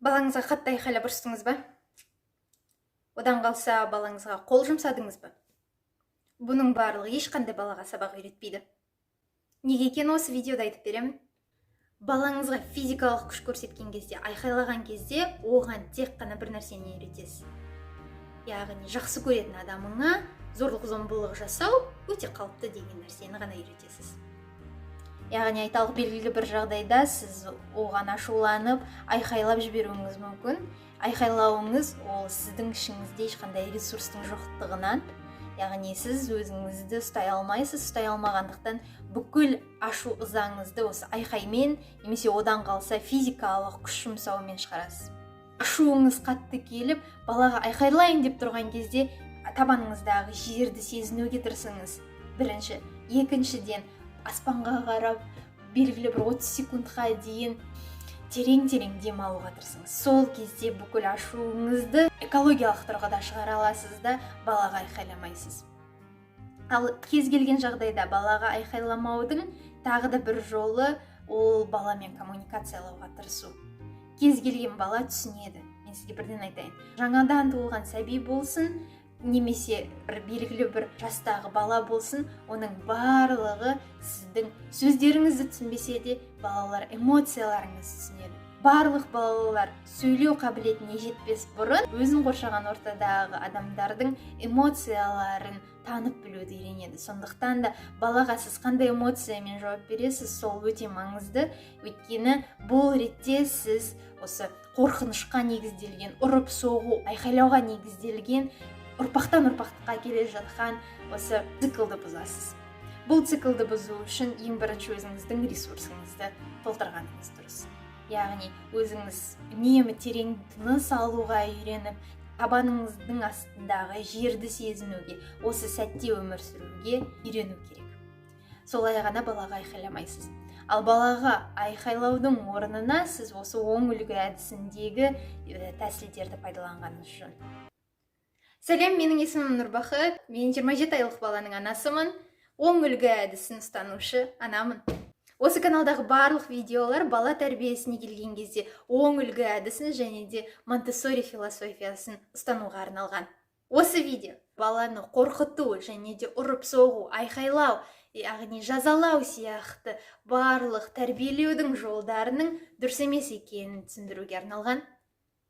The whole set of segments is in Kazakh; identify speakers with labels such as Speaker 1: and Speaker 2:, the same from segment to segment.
Speaker 1: Балаңызға қатты айқайлап ұрыстыңыз ба? Одан қалса, балаңызға қол жұмсадыңыз ба? Бұның барлығы ешқандай балаға сабақ үйретпейді. Неге екенін осы видеода айтып беремін. Балаңызға физикалық күш көрсеткен кезде, айқайлаған кезде, оған тек қана бір нәрсені үйретесіз. Яғни жақсы көретін адамыңа зорлық-зомбылық жасау өте қалыпты деген нәрсені ғана үйретесіз. Яғни айталық белгілі бір жағдайда сіз оған ашуланып, айқайлап жіберуіңіз мүмкін. Айқайлауыңыз ол сіздің ішіңізде ешқандай ресурстың жоқтығынан, яғни сіз өзіңізді ұстай алмайсыз, ұстай алмағандықтан бүкіл ашу ызаңызды осы айқаймен, немесе одан қалса физикалық күш жұмсаумен шығарасыз. Ашуыңыз қатты келіп, балаға айқайлайын деп тұрған кезде табаныңыздағы жерді сезінуге тырысыңыз. Бірінші, екіншіден, аспанға қарап белгілі бір 30 секундқа дейін терең-терең дем алуға тырысыңыз. Сол кезде бүкіл ашуыңызды экологиялық тұрғыда шығара аласыз да балаға айқайламайсыз. Ал кез келген жағдайда балаға айқайламаудың тағы да бір жолы ол баламен коммуникациялауға тырысу. Кез келген бала түсінеді. Мен сізге бірден айтайын. Жаңадан туылған сәби болсын, немесе белгілі бір жастағы бала болсын, оның барлығы сіздің сөздеріңізді түсінбесе де, балалар эмоцияларыңызды түсінеді. Барлық балалар сөйлеу қабілетіне жетпес бұрын өзін қоршаған ортадағы адамдардың эмоцияларын танып білуді үйренеді. Сондықтан да балаға сіз қандай эмоциямен жауап бересіз, сол өте маңызды. Өйткені бұл ретте сіз осы қорқынышқа негізделген, ұрып соғу, айқайлауға негізделген ұрпақтан ұрпаққа келе жатқан осы циклды бұзасыз. Бұл циклды бұзу үшін ең бірінші өзіңіздің ресурсыңызды толтырғаныңыз дұрыс. Яғни өзіңіз үнемі терең тыныс алуға үйреніп, табаныңыздың астындағы жерді сезінуге, осы сәтте өмір сүруге үйрену керек. Солай ғана балаға айқайламайсыз. Ал балаға айқайлаудың орнына сіз осы оң үлгі әдісіндегі тәсілдерді пайдаланғаныңыз жөн. Сәлем, менің есімім Нұрбақыт. Мен 27 айлық баланың анасымын. Оң үлгі әдісін ұстанушы анамын. Осы каналдағы барлық видеолар бала тәрбиесіне келген кезде оң үлгі әдісін және де Монтессори философиясын ұстануға арналған. Осы видео баланы қорқыту және де ұрып соғу, айқайлау, яғни жазалау сияқты барлық тәрбиелеудің жолдарының дұрыс емес екенін түсіндіруге арналған.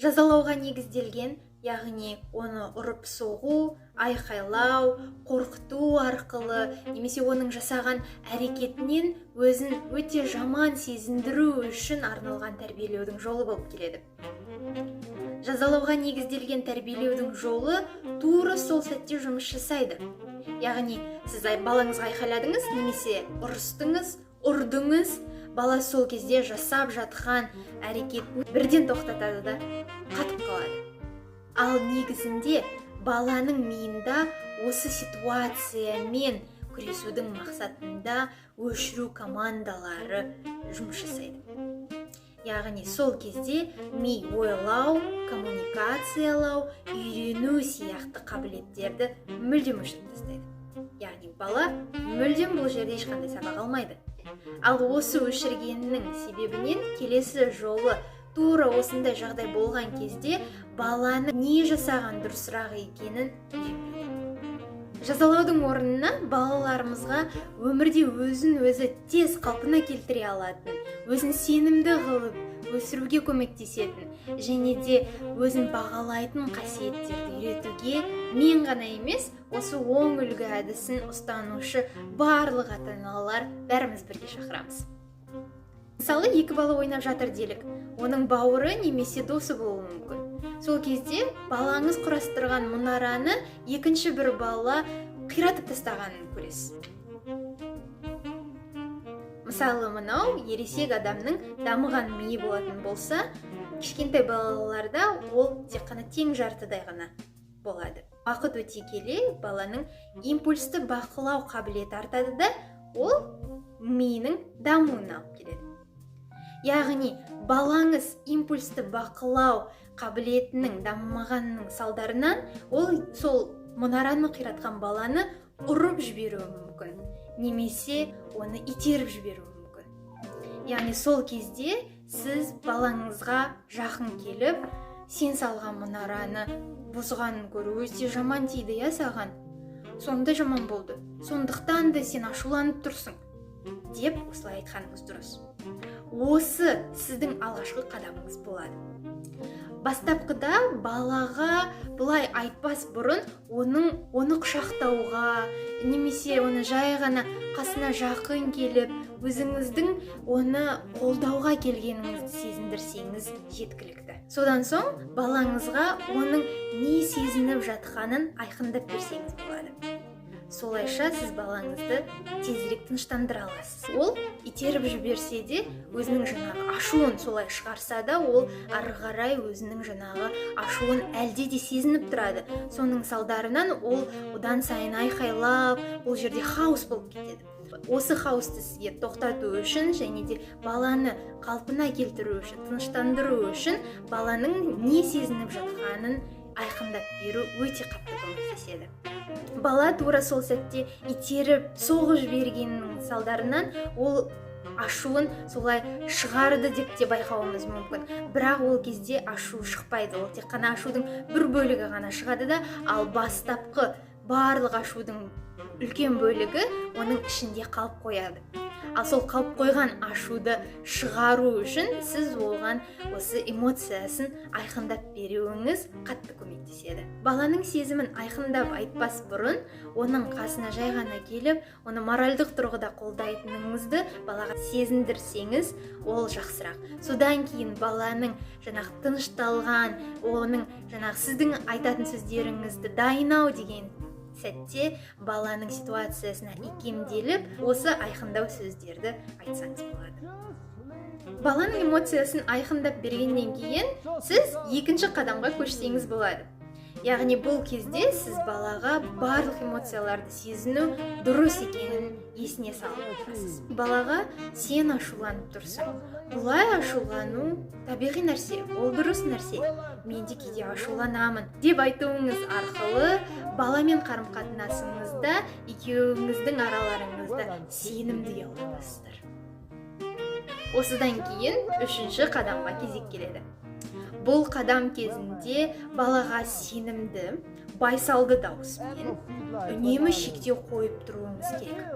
Speaker 1: Жазалауға негізделген, яғни оны ұрып соғу, айқайлау, қорқыту арқылы, немесе оның жасаған әрекетінен өзін өте жаман сезіндіру үшін арналған тәрбиелеудің жолы болып келеді. Жазалауға негізделген тәрбиелеудің жолы тура сол сәтте жұмыс жасайды. Яғни сіз балаңызға айқайладыңыз, немесе ұрыстыңыз, ұрдыңыз, бала сол кезде жасап жатқан әрекетін бірден тоқтатады да қатып қалады. Ал негізінде баланың миында осы ситуациямен күресудің мақсатында өшіру командалары жұмыс жасайды. Яғни сол кезде ми ойлау, коммуникациялау, үйрену сияқты қабілеттерді мүлдем өшіріп тастайды. Яғни бала мүлдем бұл жерде ешқандай сабақ алмайды. Ал осы өшіргеннің себебінен келесі жолы тура осындай жағдай болған кезде баланы не жасаған дұрысырақ екенін үйренбейді. Жазалаудың орнына балаларымызға өмірде өзін өзі тез қалпына келтіре алатын, өзін сенімді қылып өсіруге көмектесетін және де өзін бағалайтын қасиеттерді үйретуге мен ғана емес, осы оң үлгі әдісін ұстанушы барлық ата-аналар бәріміз бірге шақырамыз. Мысалы, екі бала ойнап жатыр делік, оның бауыры немесе досы болуы мүмкін. Сол кезде балаңыз құрастырған мұнараны екінші бір бала қиратып тастағанын көресіз. Мысалы, мынау ересек адамның дамыған миы болатын болса, кішкентай балаларда ол тек қана тең жартыдай ғана болады. Уақыт өте келе баланың импульсті бақылау қабілеті артады да, ол миының дамуына алып келеді. Яғни балаңыз импульсті бақылау қабілетінің дамымағанның салдарынан ол сол мұнараны қиратқан баланы ұрып жіберуі мүмкін, немесе оны итеріп жіберуі мүмкін. Яғни сол кезде сіз балаңызға жақын келіп, сен салған мұнараны бұзғанын көру өте жаман тиді я саған. Сонда жаман болды. Сондықтан да сен ашуланып тұрсың, деп осылай айтқаныңыз дұрыс. Осы сіздің алғашқы қадамыңыз болады. Бастапқыда балаға бұлай айтпас бұрын оны құшақтауға, немесе оны жай ғана қасына жақын келіп, өзіңіздің оны қолдауға келгеніңізді сезіндірсеңіз жеткілікті. Содан соң балаңызға оның не сезініп жатқанын айқындап берсеңіз болады. Солайша сіз балаңызды тезірек тыныштандыра аласыз. Ол итеріп жіберсе де, өзінің жаңағы ашуын солай шығарса да, ол ары қарай өзінің жаңағы ашуын әлде де сезініп тұрады. Соның салдарынан ол одан сайын айқайлап, бұл жерде хаос болып кетеді. Осы хаосты сізге тоқтату үшін және де баланы қалпына келтіру үшін, тыныштандыру үшін баланың не сезініп жатқанын айқындап беру өте қатты көмектеседі. Бала тура сол сәтте итеріп, соғып жібергеннің салдарынан ол ашуын солай шығарды деп те байқауымыз мүмкін. Бірақ ол кезде ашу шықпайды. Ол тек қана ашудың бір бөлігі ғана шығады да, ал бастапқы барлық ашудың үлкен бөлігі оның ішінде қалып қояды. Ал сол қалып қойған ашуды шығару үшін сіз оған осы эмоциясын айқындап беруіңіз қатты көмектеседі. Баланың сезімін айқындап айтпас бұрын, оның қасына жай ғана келіп, оны моральдық тұрғыда қолдайтыныңызды балаға сезіндірсеңіз, ол жақсырақ. Содан кейін баланың жаңағы тынышталған, оның жаңағы сіздің айтатын сөздеріңізді дайынау деген сәтте баланың ситуациясына икемделіп, осы айқындау сөздерді айтсаңыз болады. Баланың эмоциясын айқындап бергеннен кейін сіз екінші қадамға көшсеңіз болады. Яғни бұл кезде сіз балаға барлық эмоцияларды сезіну дұрыс екенін есіне салып отырасыз. Балаға сен ашуланып тұрсың. Бұлай ашулану табиғи нәрсе, ол дұрыс нәрсе. Мен де кейде ашуланамын деп айтуыңыз арқылы баламен қарым-қатынасыңызда екеуіңіздің араларыңызда сенімді ұялатасыздар. Осыдан кейін үшінші қадамға кезек келеді. Бұл қадам кезінде балаға сенімді, байсалды дауыспен үнемі шектеу қойып тұруыңыз керек.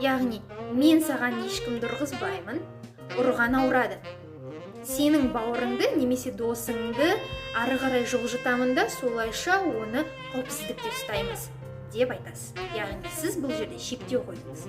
Speaker 1: Яғни, мен саған ешкімді ұрғызбаймын, ұрған ауырады. Сенің бауырыңды немесе досыңды ары қарай жылжытамын да, солайша оны қауіпсіздікте ұстаймыз деп айтасыз. Яғни, сіз бұл жерде шектеу қойдыңыз.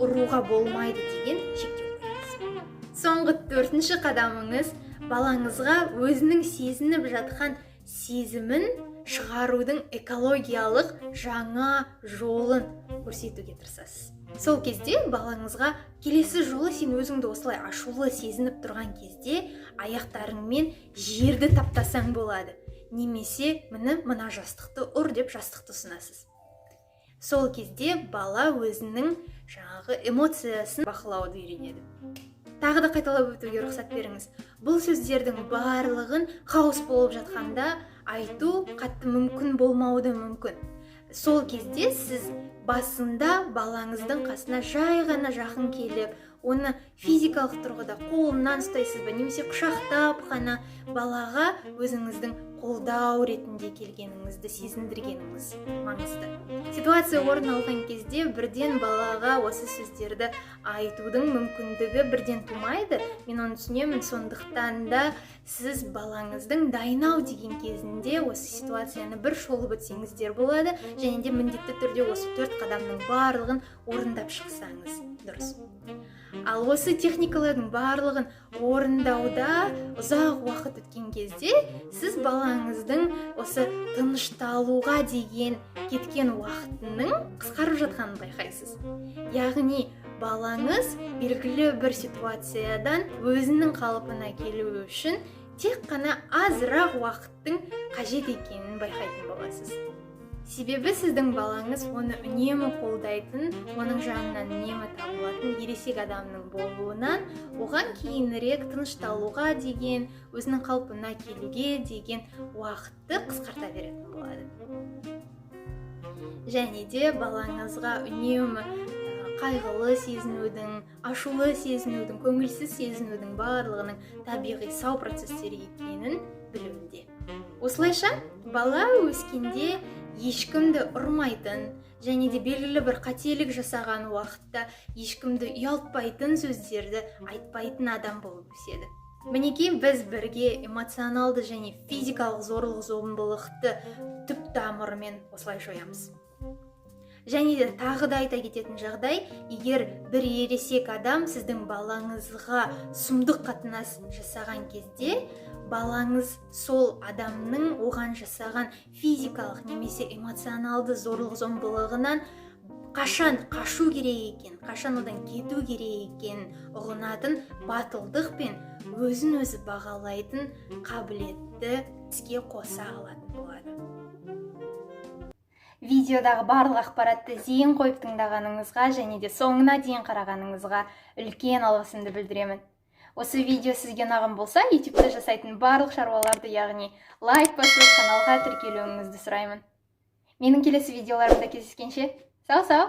Speaker 1: Ұруға болмайды деген шектеу қойдыңыз. Соңғы төртінші қадамыңыз балаңызға өзінің сезініп жатқан сезімін шығарудың экологиялық жаңа жолын көрсетуге тырысасыз. Сол кезде балаңызға келесі жолы сен өзіңді осылай ашулы сезініп тұрған кезде аяқтарыңмен жерді таптасаң болады. Немесе мына жастықты ұр деп жастықты ұсынасыз. Сол кезде бала өзінің жаңағы эмоциясын бақылауды үйренеді. Тағы да қайталап өтуге рұқсат беріңіз. Бұл сөздердің барлығын хаос болып жатқанда айту қатты мүмкін болмауы мүмкін. Сол кезде сіз басында балаңыздың қасына жай ғана жақын келіп, оны физикалық тұрғыда қолынан ұстайсыз ба, немесе құшақтап қана балаға өзіңіздің қолдау ретінде келгеніңізді сезіндіргеніңіз маңызды. Ситуация орын алған кезде бірден балаға осы сөздерді айтудың мүмкіндігі бірден тумайды. Мен оны түсінемін, сондықтан да сіз балаңыздың дайынау деген кезінде осы ситуацияны бір шолып өтсеңіздер болады, және де міндетті түрде осы 4 қадамның барлығын орындап шықсаңыз дұрыс. Ал осы техникалардың барлығын орындауда ұзақ уақыт өткен кезде сіз балаңыздың осы тынышталуға деген кеткен уақытының қысқарып жатқанын байқайсыз. Яғни балаңыз белгілі бір ситуациядан өзінің қалпына келу үшін тек қана азырақ уақыттың қажет екенін байқайтын боласыз. Себебі сіздің балаңыз оны үнемі қолдайтын, оның жанынан үнемі табылатын ересек адамның болуынан, оған кейінірек тынышталуға деген, өзінің қалпына келуге деген уақытты қысқарта беретін болады. Және де балаңызға үнемі қайғылы сезінудің, ашулы сезінудің, көңілсіз сезінудің барлығының табиғи сау процестері екенін білуінде. Осылайша бала өскенде ешкімді ұрмайтын және де белгілі бір қателік жасаған уақытта ешкімді ұялтпайтын сөздерді айтпайтын адам болып өседі. Мінекей біз бірге эмоционалды және физикалық зорлық-зомбылықты түп тамырымен осылай жоямыз. Және де тағы да айта кететін жағдай, егер бір ересек адам сіздің балаңызға сұмдық қатынас жасаған кезде, балаңыз сол адамның оған жасаған физикалық немесе эмоционалды зорлық-зомбылығынан қашан қашу керек екен, қашан одан кету керек екен ұғынатын батылдық пен өзін өзі бағалайтын қабілетті іске қоса алатын болады. Видеодағы барлық ақпаратты зейін қойып тыңдағаныңызға және де соңына дейін қарағаныңызға үлкен алғысымды білдіремін. Осы видео сізге ұнаған болса, YouTube-та жасайтын барлық шаруаларды, яғни лайк басып, каналға тіркелуіңізді сұраймын. Менің келесі видеоларымда кездескенше, сау-сау!